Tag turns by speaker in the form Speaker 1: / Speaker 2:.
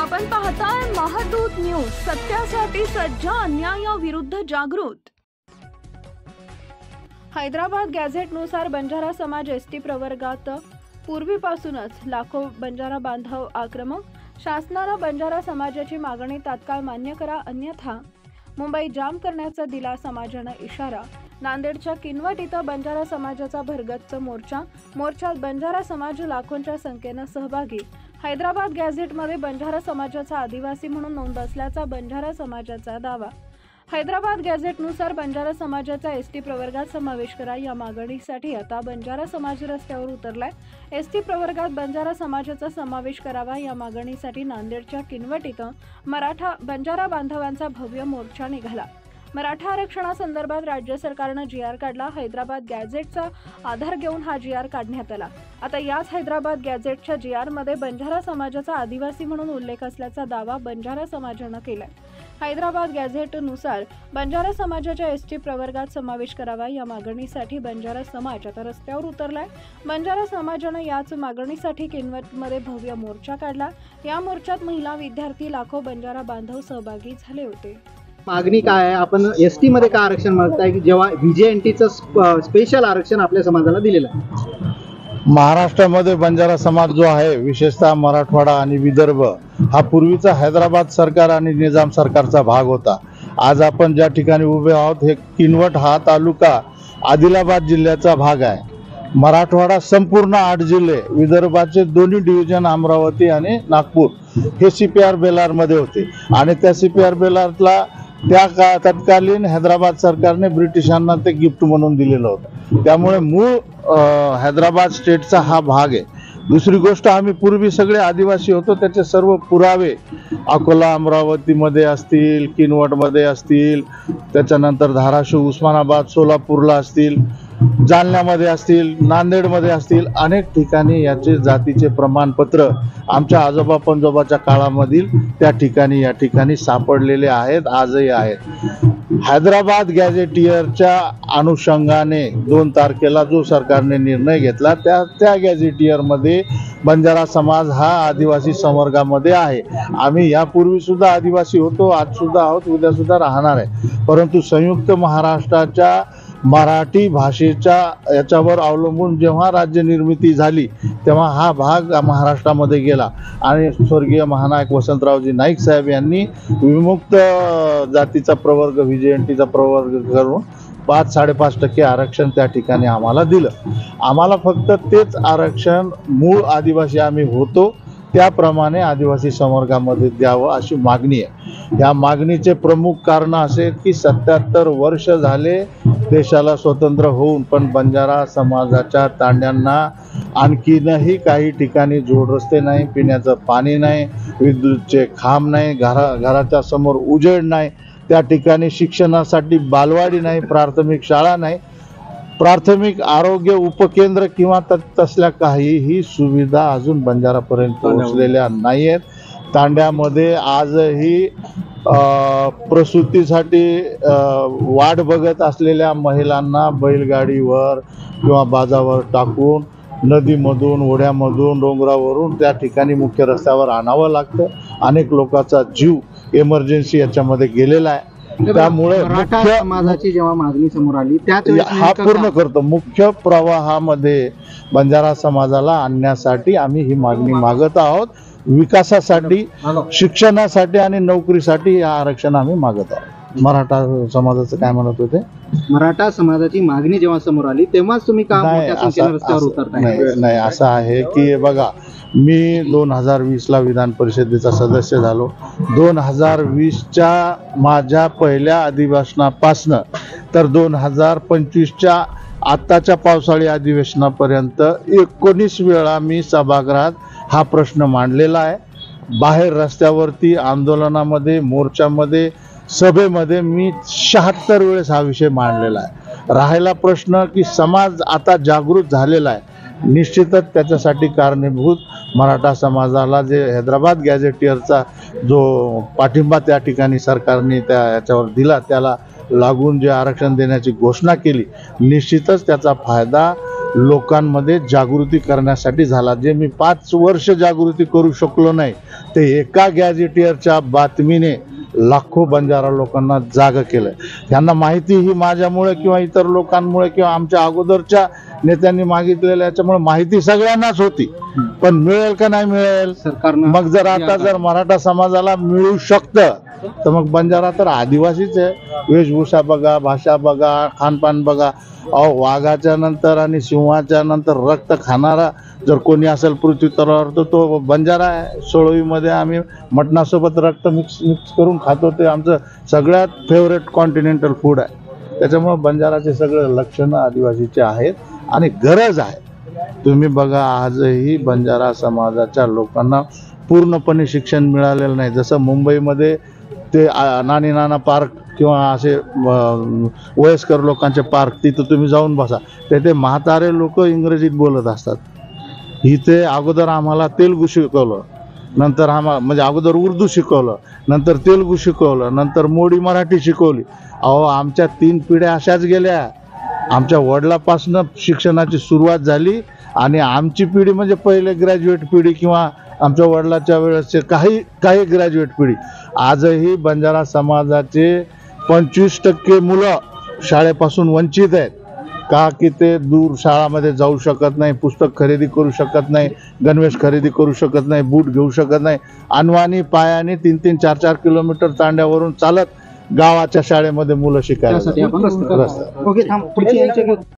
Speaker 1: आपण पाहताय महादूत न्यूज, सत्यासाठी सज्ज, अन्यायाविरुद्ध जागृत। हैदराबाद गॅझेटनुसार बंजारा समाज एसटी प्रवर्गात पूर्वीपासूनच लाखो बंजारा बांधव आक्रमक। शासनाला बंजारा समाजाची मागणी तात्काळ मान्य करा, अन्यथा मुंबई जाम करण्याचा दिला समाजानं इशारा। नांदेडच्या किनवट इथं बंजारा समाजाचा भरगच्च मोर्चात बंजारा समाज लाखोंच्या संख्येनं सहभागी। हैदराबाद गॅझेटमध्ये बंजारा समाजाचा आदिवासी म्हणून नोंद असल्याचा बंजारा समाजाचा दावा। हैदराबाद गॅझेटनुसार बंजारा समाजाचा एसटी प्रवर्गात समावेश करा या मागणीसाठी आता बंजारा समाज रस्त्यावर उतरलाय। एसटी प्रवर्गात बंजारा समाजाचा समावेश करावा या मागणीसाठी नांदेडच्या किनवट इथं बंजारा बांधवांचा भव्य मोर्चा निघाला। मराठा आरक्षणासंदर्भात राज्य सरकारनं जी.आर. काढला। हैदराबाद गॅझेटचा आधार घेऊन हा जी.आर. काढण्यात आला। आता याच हैदराबाद गॅझेटच्या जी.आर. मध्ये बंजारा समाजाचा आदिवासी म्हणून उल्लेख असल्याचा दावा बंजारा समाजानं केलाय। हैदराबाद गॅझेटनुसार बंजारा समाजाच्या एसटी प्रवर्गात समावेश करावा या मागणीसाठी बंजारा समाज आता रस्त्यावर उतरलाय। बंजारा समाजानं याच मागणीसाठी किनवटमध्ये भव्य मोर्चा काढला। या मोर्चात महिला, विद्यार्थी, लाखो बंजारा बांधव सहभागी झाले होते।
Speaker 2: मागणी काय आहे? आपण एसटी मध्ये का आरक्षण मागताय की जेव्हा व्हीजेएनटीचं स्पेशल आरक्षण आपल्या समाजाला दिलेलं आहे?
Speaker 3: महाराष्ट्रामध्ये बंजारा समाज जो आहे, विशेषतः मराठवाडा आणि विदर्भ हा पूर्वीचा हैदराबाद सरकार आणि निजाम सरकारचा भाग होता। आज आपण ज्या ठिकाणी उभे आहोत हे किनवट हा तालुका आदिलाबाद जिल्ह्याचा भाग आहे। मराठवाडा संपूर्ण 8 जिल्हे, विदर्भाचे दोन्ही डिव्हिजन अमरावती आणि नागपूर हे CPR बेलार मध्ये होते आणि त्या CPR बेलारला त्या तत्कालीन हैदराबाद सरकारने ब्रिटिशांना ते गिफ्ट म्हणून दिलेलं होतं। त्यामुळे मूळ हैदराबाद स्टेटचा हा भाग आहे। दुसरी गोष्ट, आम्ही पूर्वी सगळे आदिवासी होतो, त्याचे सर्व पुरावे अकोला अमरावतीमध्ये असतील, किनवटमध्ये असतील, त्याच्यानंतर धाराशिव, उस्मानाबाद, सोलापूरला असतील, जालन्यामध्ये असतील, नांदेडमध्ये असतील, अनेक ठिकाणी याचे जातीचे प्रमाणपत्र आमच्या आजोबा पंजोबाच्या काळामधील त्या ठिकाणी सापडलेले आहेत, आजही आहेत। हैदराबाद गॅझेटियरच्या अनुषंगाने 2 तारखेला जो सरकारने निर्णय घेतला त्या गॅझेटियरमध्ये बंजारा समाज हा आदिवासी संवर्गामध्ये आहे। आम्ही यापूर्वी सुद्धा आदिवासी होतो, आज सुद्धा आहोत, उद्या सुद्धा राहणार आहे। परंतु संयुक्त महाराष्ट्राच्या मराठी भाषेच्या याच्यावर अवलंबून जेव्हा राज्य निर्मिती झाली तेव्हा हा भाग महाराष्ट्रामध्ये गेला आणि स्वर्गीय महानायक वसंतरावजी नाईक साहेब यांनी विमुक्त जातीचा प्रवर्ग, व्हीजेएनटीचा प्रवर्ग करून 5-5.5% आरक्षण त्या ठिकाणी आम्हाला दिलं। आम्हाला फक्त तेच आरक्षण मूळ आदिवासी आम्ही होतो त्याप्रमाणे आदिवासी संवर्गामध्ये द्यावं अशी मागणी आहे। या मागणीचे प्रमुख कारण असे की 77 वर्ष झाले देशाला स्वतंत्र होऊन पण बंजारा समाजाच्या तांड्यांना आणखीनही काही ठिकाणी जोड रस्ते नाही, पिण्याचं पाणी नाही, विद्युतचे खांब नाही, घराच्या समोर उजेड नाही, त्या ठिकाणी शिक्षणासाठी बालवाडी नाही, प्राथमिक शाळा नाही, प्राथमिक आरोग्य उपकेंद्र किंवा तसल्या काहीही सुविधा अजून बंजारापर्यंत पोहोचलेल्या नाही आहेत। तांड्यामध्ये आजही प्रसूतीसाठी वाट बघत असलेल्या महिलांना बैलगाडीवर किंवा बाजावर टाकून नदीमधून, ओढ्यामधून, डोंगरावरून त्या ठिकाणी मुख्य रस्त्यावर आणावं लागतं। अनेक लोकांचा जीव इमर्जन्सी याच्यामध्ये गेलेला आहे। त्यामुळे
Speaker 2: मराठा समाजाची जेव्हा मागणी समोर आली
Speaker 3: हा पूर्ण करतो। मुख्य प्रवाहामध्ये बंजारा समाजाला आणण्यासाठी आम्ही ही मागणी मागत आहोत। विकासासाठी, शिक्षणासाठी आणि नोकरीसाठी हे आरक्षण आम्ही मागत आहोत। मराठा समाजाचं काय म्हणत होते?
Speaker 2: मराठा समाजाची मागणी जेव्हा समोर आली तेव्हाच तुम्ही का मोठ्या संख्येने रस्त्यावर उतरताय?
Speaker 3: नाही, असं आहे की बघा, मी 2020ला विधान परिषदेचा सदस्य झालो। 2020च्या माझ्या पहिल्या अधिवेशनापासनं तर 2025च्या आत्ताच्या पावसाळी अधिवेशनापर्यंत 19 वेळा मी सभागृहात हा प्रश्न मांडलेला आहे। बाहेर रस्त्यावरती, आंदोलनामध्ये, मोर्चामध्ये, सभेमध्ये मी 76 वेळेस हा विषय मांडलेला आहे। राहिला प्रश्न की समाज आता जागृत झालेला आहे, निश्चितच त्याच्यासाठी कारणीभूत मराठा समाजाला जे हैदराबाद गॅझेटियरचा जो पाठिंबा त्या ठिकाणी सरकारने याच्यावर दिला, त्याला लागून जे आरक्षण देण्याची घोषणा केली, निश्चितच त्याचा फायदा लोकांमध्ये जागृती करण्यासाठी झाला. जे मी 5 वर्ष जागृती करू शकलो नाही ते एका गॅझेटियरच्या बातमीने लाखो बंजारा लोकांना जाग केलं. त्यांना माहिती ही माझ्यामुळे किंवा इतर लोकांमुळे किंवा आमच्या अगोदरच्या नेत्यांनी मागितलेल्या याच्यामुळे माहिती सगळ्यांनाच होती, पण मिळेल का नाही मिळेल
Speaker 2: सरकारनं
Speaker 3: मग जर आता जर मराठा समाजाला मिळू शकतं तर मग बंजारा तर आदिवासीच आहे. वेशभूषा बघा, भाषा बघा, खानपान बघा. अहो वाघाच्या नंतर आणि सिंहाच्या नंतर रक्त खाणारा जर कोणी असेल पृथ्वी तलावर तर तो बंजारा आहे. सोळवीमध्ये आम्ही मटणासोबत रक्त मिक्स करून खातो, ते आमचं सगळ्यात फेवरेट कॉन्टिनेंटल फूड आहे. त्याच्यामुळे बंजाराचे सगळे लक्षणं आदिवासीचे आहेत आणि गरज आहे. तुम्ही बघा आजही बंजारा समाजाच्या लोकांना पूर्णपणे शिक्षण मिळालेलं नाही. जसं मुंबईमध्ये ते नानी नाना पार्क किंवा असे वयस्कर लोकांचे पार्क, तिथं तुम्ही जाऊन बसा, तेथे म्हातारे लोक इंग्रजीत बोलत असतात. इथे अगोदर आम्हाला तेलुगू शिकवलं, नंतर म्हणजे अगोदर उर्दू शिकवलं, नंतर तेलुगू शिकवलं, नंतर मोडी मराठी शिकवली. अहो आमच्या 3 पिढ्या अशाच गेल्या. आमच्या वडिलापासून शिक्षणाची सुरुवात झाली आणि आमची पिढी म्हणजे पहिले ग्रॅज्युएट पिढी किंवा आमच्या वडिलाच्या वेळेसचे काही ग्रॅज्युएट पिढी. आजही बंजारा समाजाचे 25% मुलं शाळेपासून वंचित आहेत. का की ते दूर शाळामध्ये जाऊ शकत नाही, पुस्तक खरेदी करू शकत नाही, गणवेश खरेदी करू शकत नाही, बूट घेऊ शकत नाही. अनवाणी पायाने 3-3, 4-4 किलोमीटर तांड्यावरून चालत गावाच्या शाळेमध्ये मुलं शिकायला
Speaker 2: त्यासाठी आपण
Speaker 3: रस्ता.
Speaker 2: ओके थांब पुढची यांची